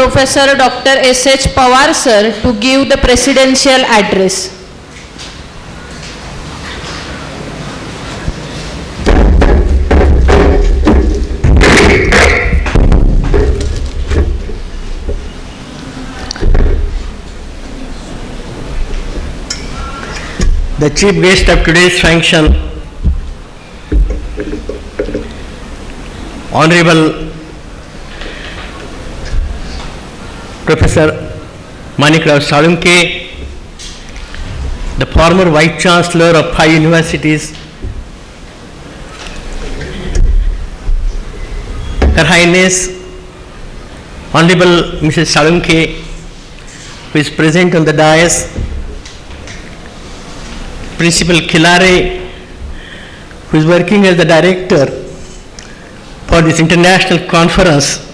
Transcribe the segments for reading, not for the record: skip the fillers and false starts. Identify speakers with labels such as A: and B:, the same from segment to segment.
A: Professor Dr. S.H. Pawar sir to give the presidential address.
B: The chief guest of today's function, Honorable Professor Inaugral Salunke, the former Vice Chancellor of 5 universities, Her Highness Honorable Mrs. Salunke, who is present on the dais, Principal Khilare, who is working as the director for this international conference,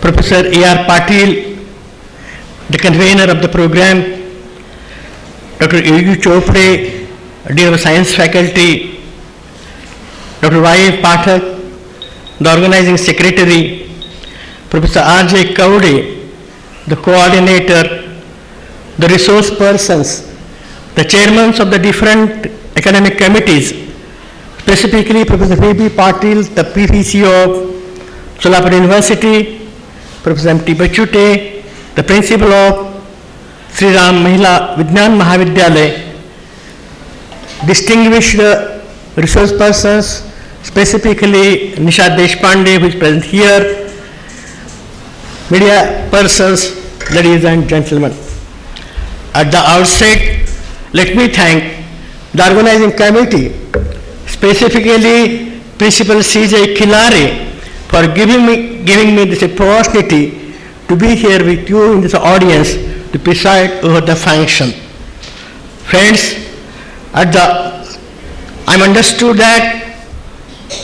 B: Professor A.R. Patil, the convener of the program, Dr. A.U. Chopre, Dean of Science Faculty, Dr. Y.A. Pathak, the organizing secretary, Professor R.J. Kaude, the coordinator, the resource persons, the chairmen of the different academic committees, specifically Professor V.B. Patil, the PVC of Solapur University, Professor M.T. Bachute, the principal of Sri Ram Mahila Vignan Mahavidyalaya, distinguished resource persons, specifically Nishad Deshpande, who is present here, media persons, ladies and gentlemen. At the outset, let me thank the organizing committee, specifically Principal C.J. Khilare, for giving me this opportunity to be here with you in this audience to preside over the function. Friends, I'm understood that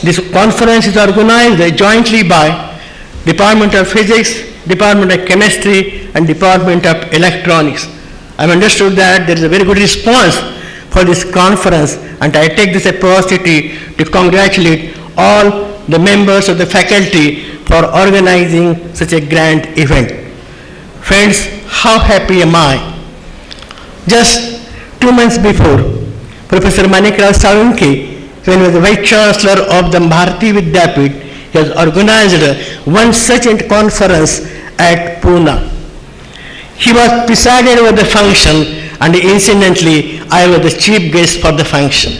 B: this conference is organized jointly by Department of Physics, Department of Chemistry, and Department of Electronics. I've understood that there is a very good response for this conference, and I take this opportunity to congratulate all the members of the faculty for organizing such a grand event. Friends, how happy am I? Just 2 months before, Professor Inaugral Salunke, when he was the Vice Chancellor of the Bharati Vidyapit, he has organized one such conference at Pune. He was presided over the function, and incidentally, I was the chief guest for the function.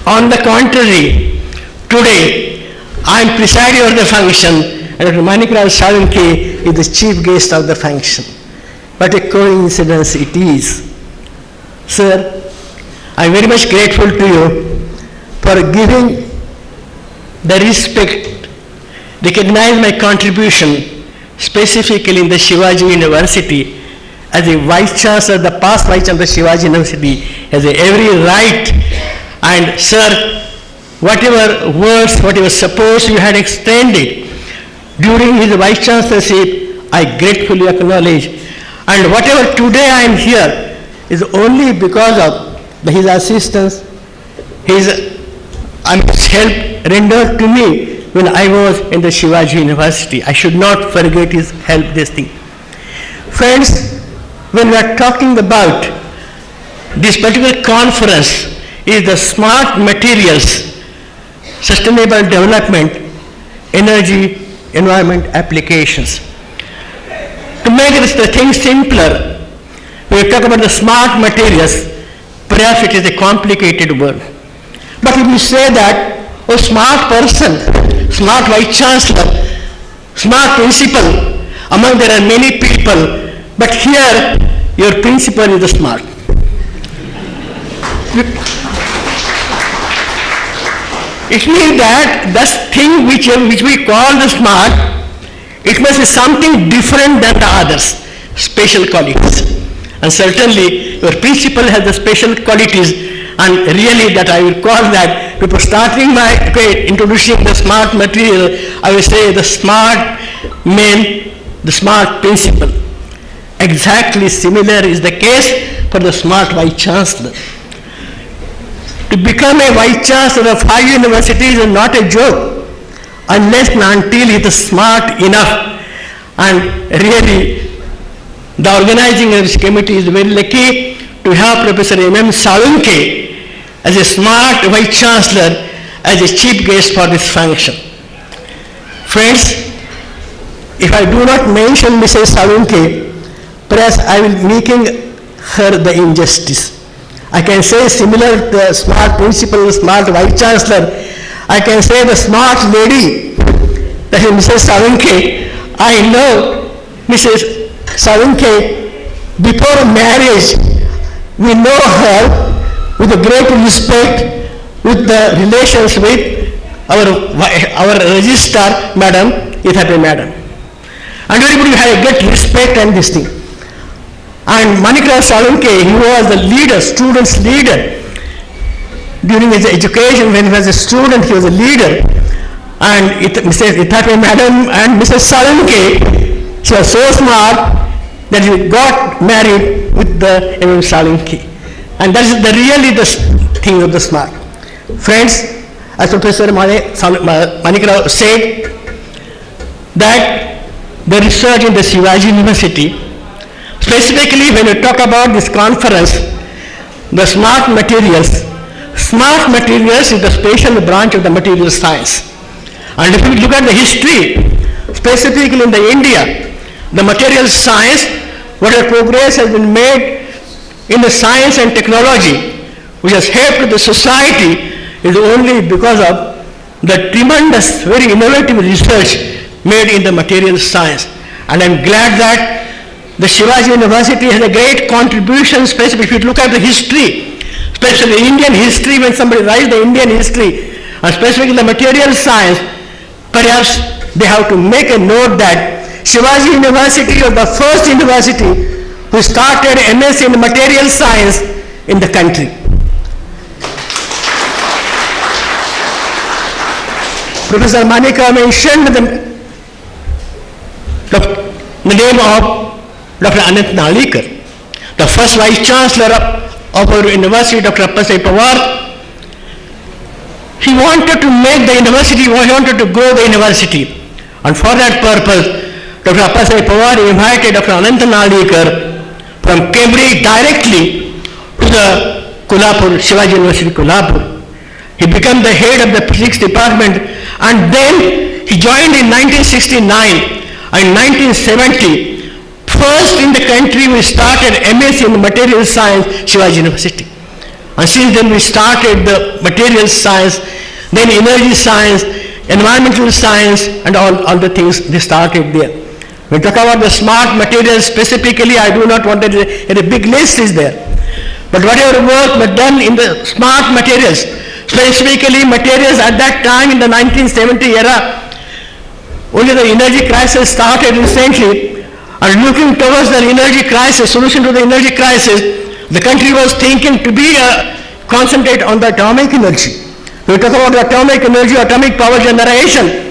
B: On the contrary, today, I am presiding over the function, and Dr. Inaugral Salunke is the chief guest of the function. What a coincidence it is. Sir, I am very much grateful to you for giving the respect, recognize my contribution, specifically in the Shivaji University, as a Vice Chancellor, the past Vice Chancellor of Shivaji University, has every right. And sir, whatever words, whatever support you had extended during his Vice Chancellorship, I gratefully acknowledge. And whatever today I am here is only because of his assistance, his help rendered to me when I was in the Shivaji University. I should not forget his help, this thing. Friends, when we are talking about this particular conference is the smart materials, sustainable development, energy, environment applications. To make the thing simpler, when we talk about the smart materials, perhaps it is a complicated word. But if you say that, oh, smart person, smart Vice Chancellor, smart principal, among there are many people, but here your principal is the smart. It means that this thing which we call the smart, it must be something different than the others, special qualities. And certainly your principal has the special qualities, and really that I will call that, before starting my introducing the smart material, I will say the smart man, the smart principal. Exactly similar is the case for the smart Vice Chancellor. To become a Vice Chancellor of 5 universities is not a joke, unless and until he is smart enough And really, the organizing of this committee is very lucky to have Professor M.M. Salunke as a smart Vice Chancellor as a chief guest for this function. Friends, if I do not mention Mrs. Salunke, perhaps I will be making her the injustice. I can say similar to the smart principal, smart Vice Chancellor, I can say the smart lady, that is Mrs. Salunke. I know Mrs. Salunke before marriage. We know her with a great respect, with the relations with our registrar, Madam, Ithape Madam. And everybody had a great respect and this thing. And Manikala Salunke, he was the leader, student's leader. During his education, when he was a student, he was a leader. And Mrs. Ithape Madam and Mrs. Salunke, she was so smart that he got married with the M.M. Salunke. And that is really the thing of the smart. Friends, as Professor Manikala said, that the research in the Shivaji University, specifically when we talk about this conference, the smart materials is the special branch of the material science. And if we look at the history, specifically in the India, the material science, whatever progress has been made in the science and technology, which has helped the society, is only because of the tremendous, very innovative research made in the material science. And I'm glad that the Shivaji University has a great contribution, especially if you look at the history, especially Indian history, when somebody writes the Indian history, and specifically the material science, perhaps they have to make a note that Shivaji University was the first university who started MS in material science in the country. Professor Manika mentioned the name of Dr. Anant Nalikar, the first Vice Chancellor of our university, Dr. Appasai Pawar. He wanted to make the university, he wanted to grow the university. And for that purpose, Dr. Appasai Pawar invited Dr. Anant Nalikar from Cambridge directly to the Kolhapur, Shivaji University, Kolhapur. He became the head of the physics department, and then he joined in 1969 and 1970. First in the country we started MS in material science, Shivaji University. And since then we started the material science, then energy science, environmental science, and all the things they started there. We talk about the smart materials specifically, I do not want to, a big list is there. But whatever work was done in the smart materials, specifically materials at that time in the 1970 era, only the energy crisis started recently, and looking towards the energy crisis, solution to the energy crisis, the country was thinking to be concentrate on the atomic energy. We talk about the atomic energy, atomic power generation.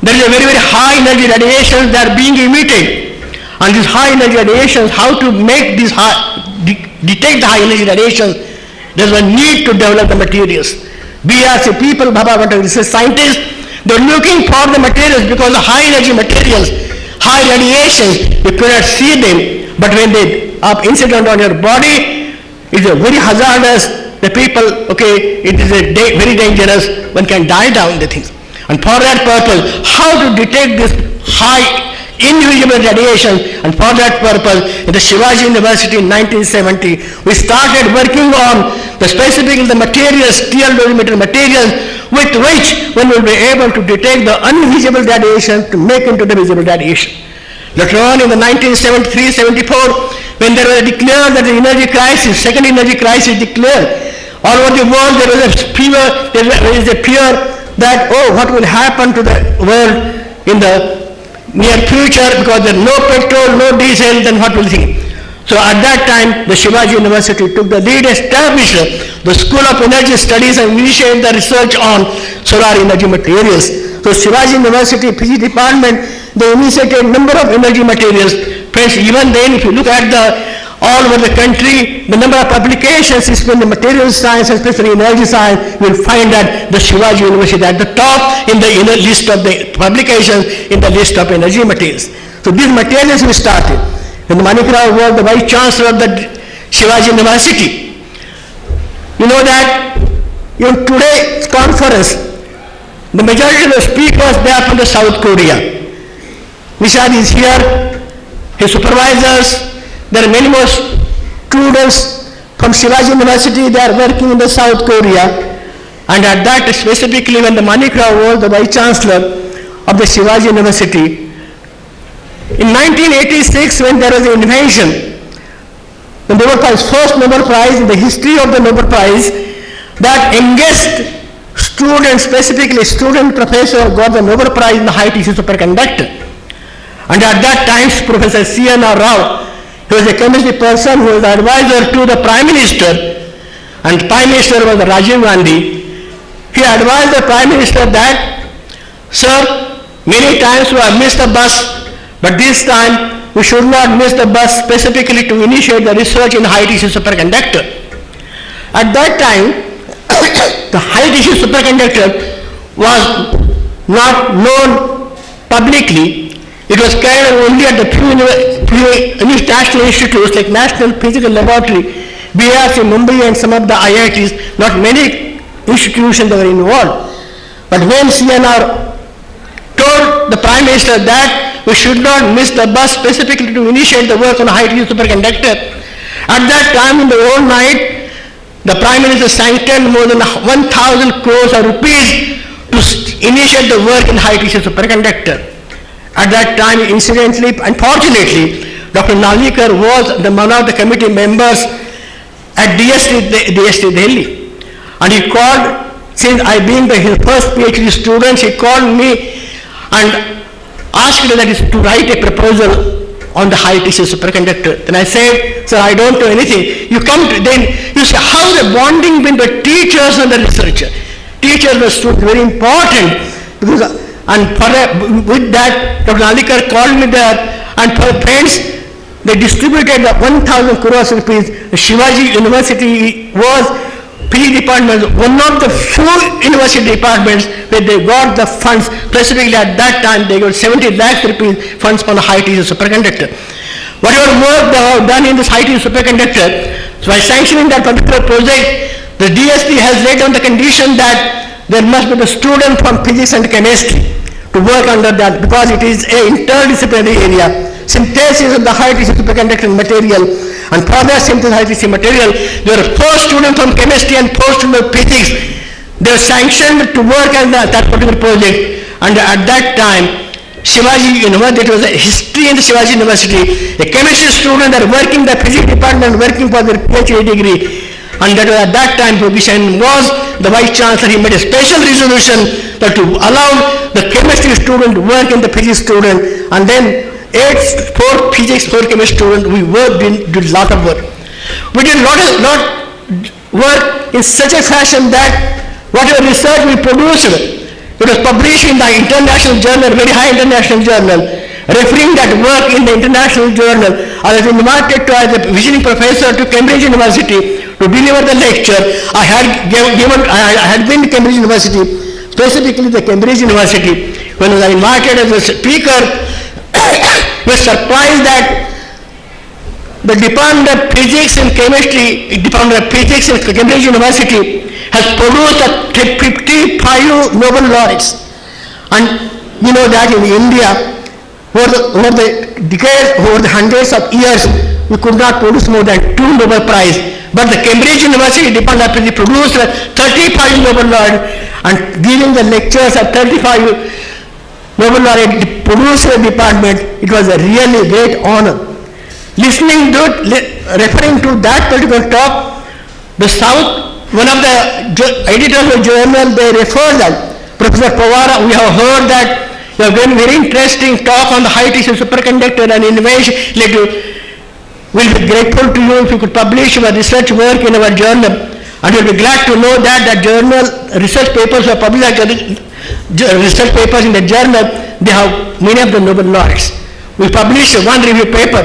B: There is a very, very high energy radiations that are being emitted. And these high energy radiations, how to make these detect the high energy radiations, there is a need to develop the materials. We as a people, research scientists, they are looking for the materials because the high energy materials, high radiations, you cannot see them, but when they are incident on your body, it is a very hazardous. The people, okay, it is very dangerous, one can die down the things. And for that purpose, how to detect this high invisible radiation, and for that purpose, in the Shivaji University in 1970, we started working on the specifically the materials, steel dosimeter materials, with which one will be able to detect the invisible radiation to make into the visible radiation. Later on in the 1973-74, when there was declared that the energy crisis, second energy crisis declared, all over the world there was a fear that, oh, what will happen to the world in the near future, because there is no petrol, no diesel, then what will think? So at that time, the Shivaji University took the lead, established the School of Energy Studies and initiated the research on solar energy materials. So Shivaji University Physics Department, they initiated a number of energy materials. Friends, even then, if you look at all over the country, the number of publications is in the material science, especially energy science, you will find that the Shivaji University at the top in the list of the publications in the list of energy materials. So these materials we started. When Manikra was the Vice Chancellor of the Shivaji University, you know that in today's conference, the majority of the speakers, they are from the South Korea. Nishad is here, his supervisors, there are many more students from Shivaji University, they are working in the South Korea. And at that, specifically when the Manikra was the Vice Chancellor of the Shivaji University, in 1986, when there was an invention, the Nobel Prize, first Nobel Prize in the history of the Nobel Prize, that youngest student, specifically student professor, got the Nobel Prize in the high tissue superconductor. And at that time, Professor C.N.R. Rao, he was a chemistry person who was advisor to the Prime Minister, and Prime Minister was Rajiv Gandhi. He advised the Prime Minister that, sir, many times we have missed the bus, but this time we should not miss the bus specifically to initiate the research in high tissue superconductor. At that time, the high tissue superconductor was not known publicly. It was carried only at the few national institutes like National Physical Laboratory, BIRC in Mumbai and some of the IITs. Not many institutions were involved. But when CNR told the Prime Minister that we should not miss the bus specifically to initiate the work on high tissue superconductor, at that time in the whole night, the Prime Minister sanctioned more than 1,000 crores of rupees to initiate the work in high tissue superconductor. At that time, incidentally, unfortunately, Dr. Nalikar was one of the committee members at DST Delhi. And he called, since I being his first PhD student, he called me and asked me to write a proposal on the high tissue superconductor. Then I said, sir, I don't know anything. You come to, then you say, how the bonding between the teachers and the researcher. Teachers were students, very important. Because, and with that, Dr. Nalikar called me there, and for friends, they distributed the 1,000 crores rupees. Shivaji University was, PG department, one of the few university departments where they got the funds, specifically at that time, they got 70 lakhs rupees funds for the high tissue superconductor. Whatever work they have done in this high tissue superconductor, so by sanctioning that particular project, the DSP has laid down the condition that there must be the student from physics and chemistry to work under that, because it is an interdisciplinary area. Synthesis of the high tissue superconductor material, and for that synthesis high tissue material, there are 4 students from chemistry and 4 students of physics. They are sanctioned to work on that particular project, and at that time, Shivaji University, it was a history in the Shivaji University, a chemistry student are working the physics department, working for their PhD degree. And that at that time provision was the Vice Chancellor, he made a special resolution that to allow the chemistry student to work in the physics student, and then 4 physics, 4 chemistry students, we did a lot of work. We did lot work in such a fashion that whatever research we produced, it was published in the international journal, very high international journal. Referring that work in the international journal, I was invited to as a visiting professor to Cambridge University to deliver the lecture. I had been to Cambridge University, specifically the Cambridge University. When I was invited as a speaker, we were surprised that the Department of Physics and Chemistry, Department of Physics in Cambridge University has produced 55 Nobel laureates. And you know that in India, over the decades, over the hundreds of years, we could not produce more than 2 Nobel Prize. But the Cambridge University Department of Physics produced 35 Nobel laureates, and giving the lectures at 35 Nobel laureates produced the department, it was a really great honor. Listening to it, referring to that particular talk, the South, one of the editors of the journal, they referred that, Professor Pawara, we have heard that you have given very interesting talk on the high tissue superconductor and innovation. We'll be grateful to you if you could publish your research work in our journal, and we'll be glad to know that the journal research papers were published, research papers in the journal, they have many of the Nobel laureates. We published one review paper.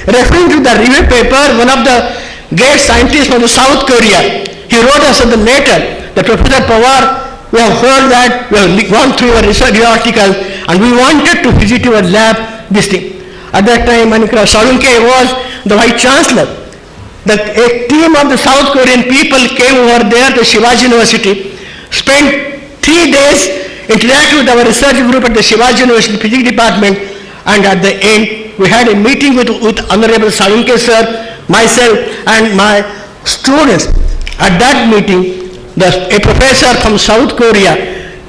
B: referring to the review paper, one of the great scientists from the South Korea, he wrote us a letter that Professor Pawar, we have heard that, we have gone through your research article, and we wanted to visit your lab, this thing. At that time, Manikra Salunke was the Vice Chancellor. A team of the South Korean people came over there to Shivaji University, spent 3 days interacting with our research group at the Shivaji University Physics Department, and at the end, we had a meeting with Honorable Salunke sir, myself, and my students. At that meeting, a professor from South Korea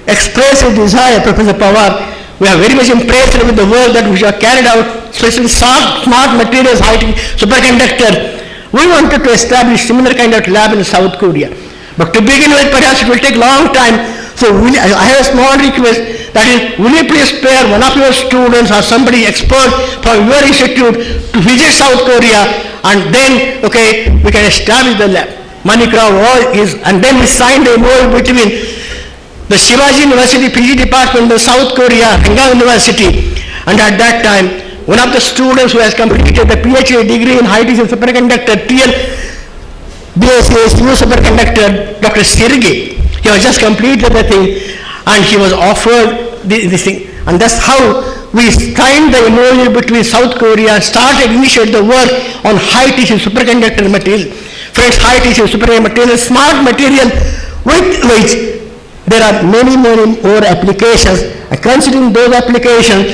B: expressed a desire, Professor Pawar, we are very much impressed with the work that we have carried out, especially smart materials, high superconductor. We wanted to establish similar kind of lab in South Korea. But to begin with, perhaps it will take long time. So I have a small request, that is, will you please spare one of your students or somebody expert from your institute to visit South Korea, and then, okay, we can establish the lab. Manikra is, and then we signed a MOU between the Shivaji University PG Department of South Korea, Hangang University, and at that time, one of the students who has completed the PhD degree in high tissue superconductor, TL BSc superconductor, Dr. Sergey, he has just completed the thing, and he was offered this thing, and that's how we signed the MOU between South Korea, started initiate the work on high tissue superconductor material. Friends, high tissue superconductor material, smart material, with which there are many more applications. Considering those applications,